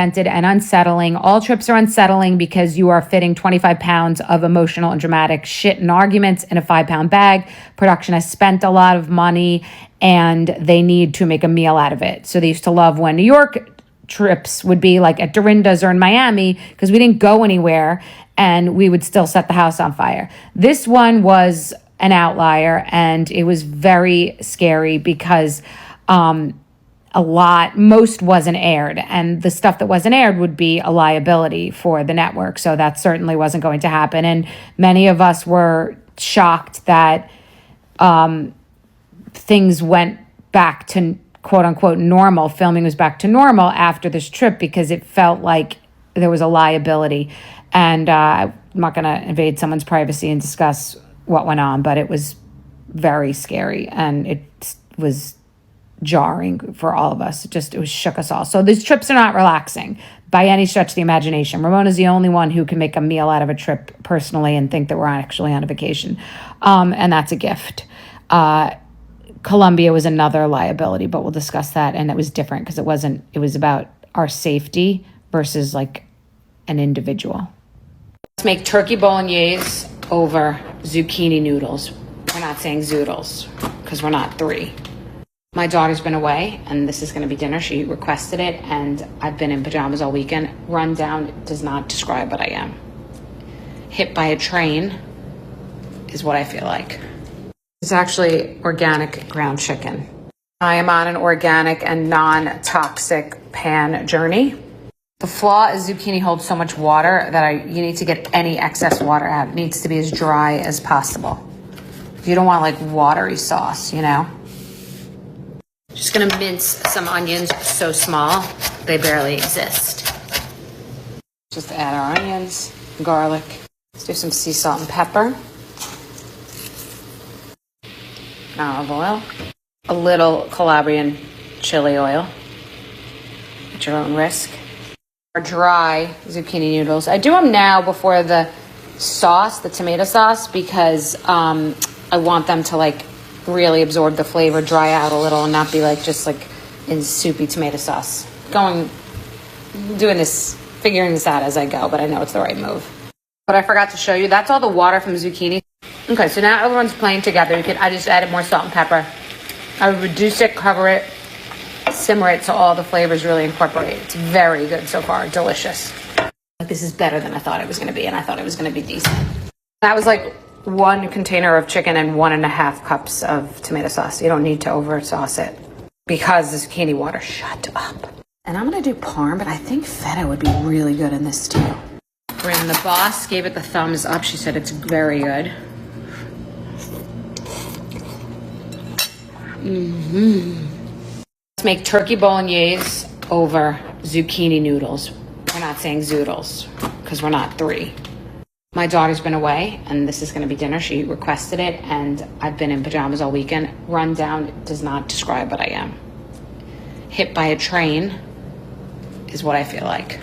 And unsettling. All trips are unsettling because you are fitting 25 pounds of emotional and dramatic shit and arguments in a 5-pound bag. Production has spent a lot of money and they need to make a meal out of it. So they used to love when New York trips would be like at Dorinda's or in Miami because we didn't go anywhere and we would still set the house on fire. This one was an outlier and it was very scary because most wasn't aired, and the stuff that wasn't aired would be a liability for the network. So that certainly wasn't going to happen. And many of us were shocked that things went back to quote unquote normal. Filming was back to normal after this trip because it felt like there was a liability. And I'm not going to invade someone's privacy and discuss what went on, but it was very scary and it was jarring for all of us. It shook us all. So these trips are not relaxing by any stretch of the imagination. Ramona's the only one who can make a meal out of a trip personally and think that we're actually on a vacation. And that's a gift. Colombia was another liability, but we'll discuss that. And it was different because it was about our safety versus like an individual. Let's make turkey bolognese over zucchini noodles. We're not saying zoodles because we're not 3. My daughter's been away, and this is going to be dinner. She requested it, and I've been in pajamas all weekend. Rundown does not describe what I am. Hit by a train is what I feel like. It's actually organic ground chicken. I am on an organic and non-toxic pan journey. The flaw is zucchini holds so much water that you need to get any excess water out. It needs to be as dry as possible. You don't want like watery sauce, you know? Just gonna mince some onions so small, they barely exist. Just add our onions, garlic. Let's do some sea salt and pepper. Olive oil. A little Calabrian chili oil. At your own risk. Our dry zucchini noodles. I do them now before the sauce, the tomato sauce, because I want them to like really absorb the flavor, dry out a little, and not be like just like in soupy tomato sauce. Figuring this out as I go, but I know it's the right move. But I forgot to show you, that's all the water from zucchini. Okay, so now everyone's playing together. I just added more salt and pepper. I would reduce it, cover it, simmer it so all the flavors really incorporate. It's very good so far, delicious. This is better than I thought it was gonna be, and I thought it was gonna be decent. That was like 1 container of chicken and 1.5 cups of tomato sauce. You don't need to over sauce it because the zucchini water. Shut up. And I'm gonna do parm, but I think feta would be really good in this too. Bryn, the boss, gave it the thumbs up. She said it's very good. Let's make turkey bolognese over zucchini noodles. We're not saying zoodles because we're not 3. My daughter's been away, and this is going to be dinner. She requested it, and I've been in pajamas all weekend. Rundown does not describe what I am. Hit by a train is what I feel like.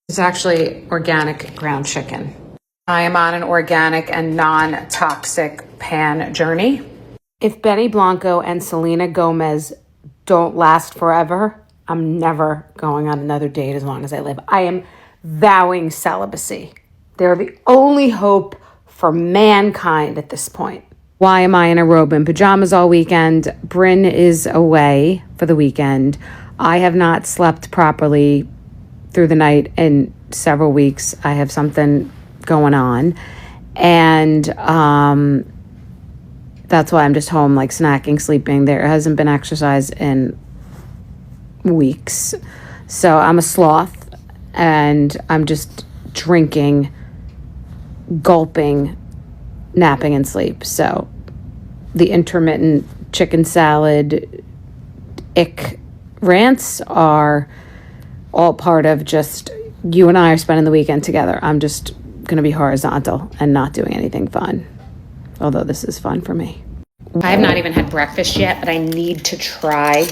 It's actually organic ground chicken. I am on an organic and non-toxic pan journey. If Benny Blanco and Selena Gomez don't last forever, I'm never going on another date as long as I live. I am vowing celibacy. They're the only hope for mankind at this point. Why am I in a robe and pajamas all weekend? Bryn is away for the weekend. I have not slept properly through the night in several weeks. I have something going on. And that's why I'm just home, like snacking, sleeping. There hasn't been exercise in weeks. So I'm a sloth and I'm just drinking, gulping, napping, and sleep. So the intermittent chicken salad ick rants are all part of just you and I are spending the weekend together. I'm just going to be horizontal and not doing anything fun. Although this is fun for me. I have not even had breakfast yet, but I need to try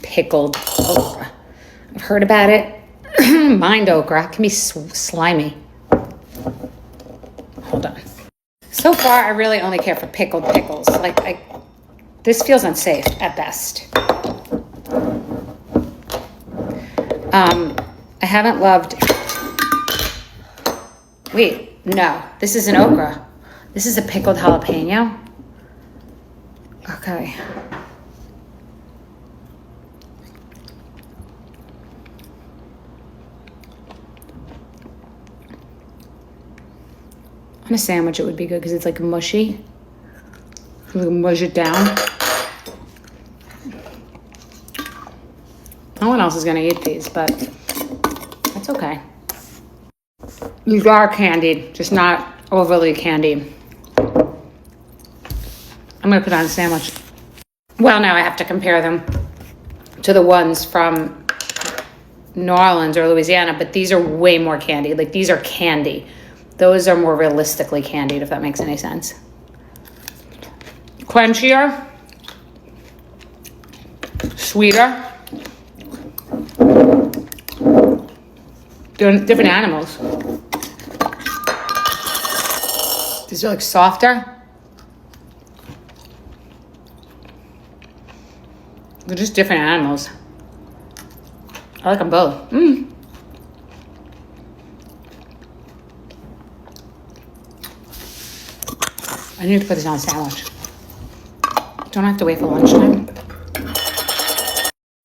pickled okra. I've heard about it. Mind okra. It can be slimy. Hold on. So far, I really only care for pickled pickles. This feels unsafe at best. I haven't loved... Wait, no. This is an okra. This is a pickled jalapeno. Okay. On a sandwich, it would be good because it's like mushy. You can mush it down. No one else is gonna eat these, but that's okay. These are candied, just not overly candied. I'm gonna put on a sandwich. Well, now I have to compare them to the ones from New Orleans or Louisiana, but these are way more candied. Like, these are candy. Those are more realistically candied, if that makes any sense. Crunchier. Sweeter. They're different animals. These are like softer. They're just different animals. I like them both. I need to put this on a sandwich. Don't have to wait for lunchtime. I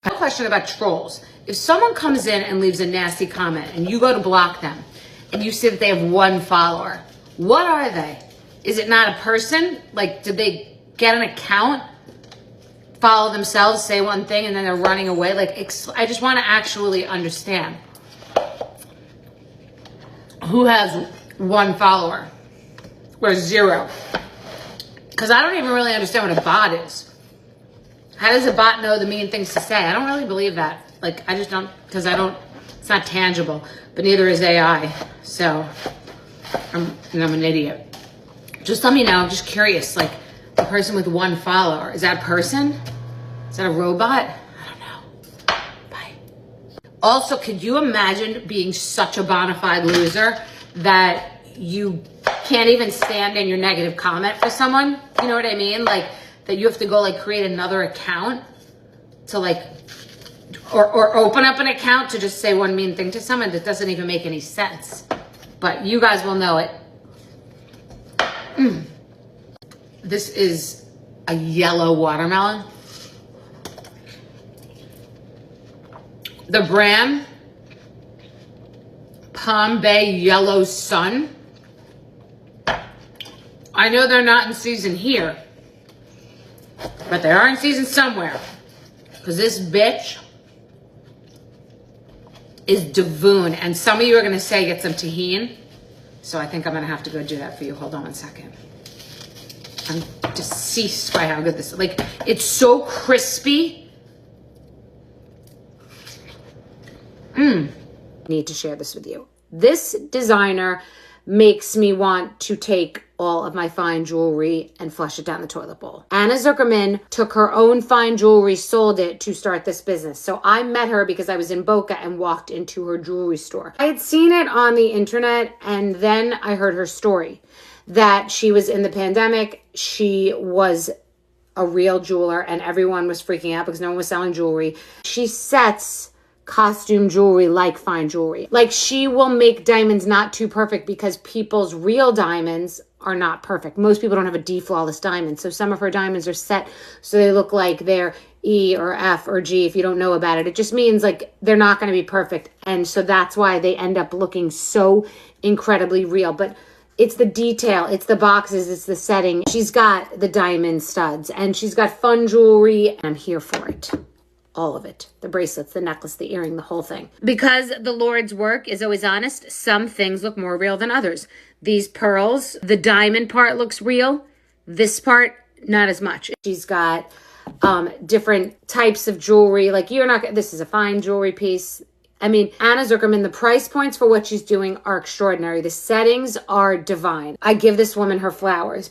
have a question about trolls. If someone comes in and leaves a nasty comment and you go to block them and you see that they have 1 follower, what are they? Is it not a person? Like, did they get an account, follow themselves, say one thing, and then they're running away? Like, I just want to actually understand. Who has 1 follower or 0? Because I don't even really understand what a bot is. How does a bot know the mean things to say? I don't really believe that. Like, I just don't, because it's not tangible, but neither is AI. So, I'm an idiot. Just let me know. I'm just curious. Like, the person with 1 follower, is that a person? Is that a robot? I don't know. Bye. Also, could you imagine being such a bona fide loser that you can't even stand in your negative comment for someone? You know what I mean? Like, that you have to go like create another account to like, or open up an account to just say one mean thing to someone that doesn't even make any sense. But you guys will know it. This is a yellow watermelon. The brand, Palm Bay Yellow Sun. I know they're not in season here, but they are in season somewhere. Because this bitch is divine. And some of you are going to say get some tahini. So I think I'm going to have to go do that for you. Hold on one second. I'm deceased by how good this is. Like, it's so crispy. Need to share this with you. This designer makes me want to take all of my fine jewelry and flush it down the toilet bowl. Anna Zuckerman took her own fine jewelry, sold it to start this business. So I met her because I was in Boca and walked into her jewelry store. I had seen it on the internet, and then I heard her story that she was in the pandemic. She was a real jeweler and everyone was freaking out because no one was selling jewelry. She sets costume jewelry like fine jewelry. Like, she will make diamonds not too perfect because people's real diamonds are not perfect. Most people don't have a D flawless diamond. So some of her diamonds are set so they look like they're E or F or G if you don't know about it. It just means like they're not going to be perfect. And so that's why they end up looking so incredibly real. But it's the detail, it's the boxes, it's the setting. She's got the diamond studs and she's got fun jewelry, and I'm here for it. All of it. The bracelets, the necklace, the earring, the whole thing. Because the Lord's work is always honest, some things look more real than others. These pearls, the diamond part looks real. This part, not as much. She's got different types of jewelry. Like, this is a fine jewelry piece. I mean, Anna Zuckerman, the price points for what she's doing are extraordinary. The settings are divine. I give this woman her flowers.